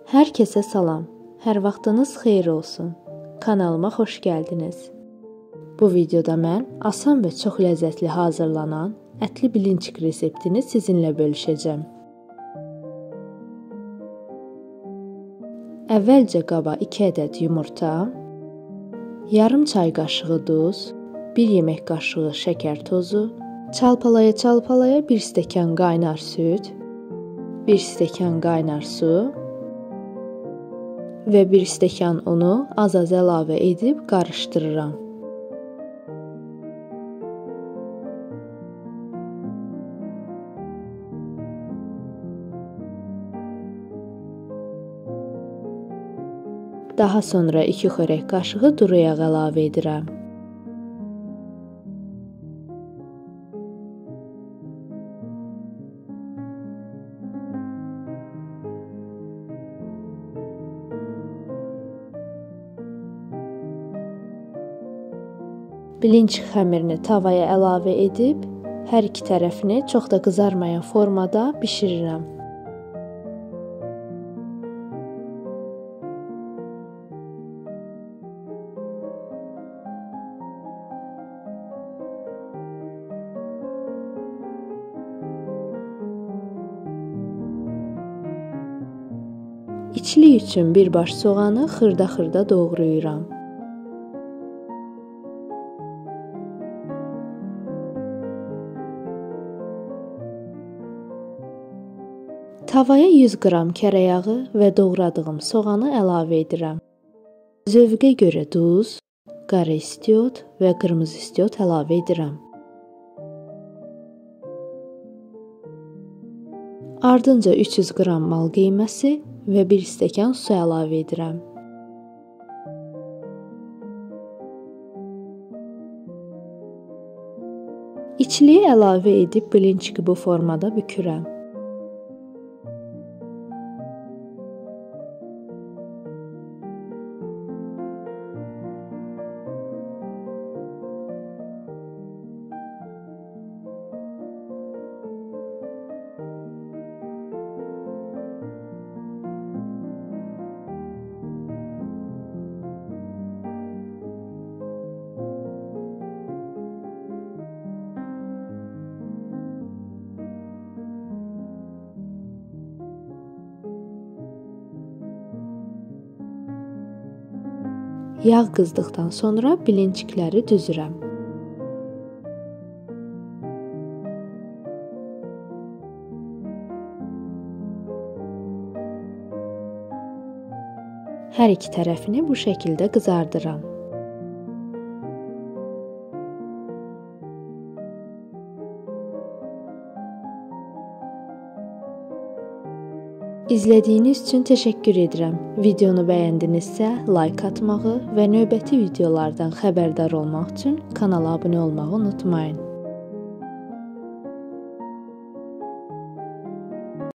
Hər kəsə salam. Hər vaxtınız xeyir olsun. Kanalıma xoş gəldiniz. Bu videoda mən asan və çox ləzzətli hazırlanan ətli bilinçik reseptini sizinlə bölüşəcəm. Əvvəlcə qaba 2 ədəd yumurta, yarım çay qaşığı duz, 1 yemək qaşığı şəkər tozu, çalpalaya 1 stəkan qaynar süd, 1 stəkan qaynar su və 1 stəkan unu az-az əlavə edib qarışdırıram. Daha sonra 2 xörək qaşığı duru yağ əlavə edirəm. Bilinçik xəmirini tavaya əlavə edib, hər iki tərəfini çox da qızarmayan formada bişirirəm. İçlik üçün bir baş soğanı xırda-xırda doğrayıram. Tavaya 100 qram kərə yağı və doğradığım soğanı əlavə edirəm. Zövqə görə duz, qara istiot və qırmızı istiot əlavə edirəm. Ardınca 300 qram mal qiyməsi və 1 stəkan su əlavə edirəm. İçliyi əlavə edib bilinçiki bu formada bükürəm. Yağ qızdıqdan sonra bilinçikləri düzürəm. Hər iki tərəfini bu şəkildə qızardıram. İzlədiyiniz üçün təşəkkür edirəm. Videonu bəyəndinizsə, like atmağı və növbəti videolardan xəbərdar olmaq üçün kanala abunə olmağı unutmayın.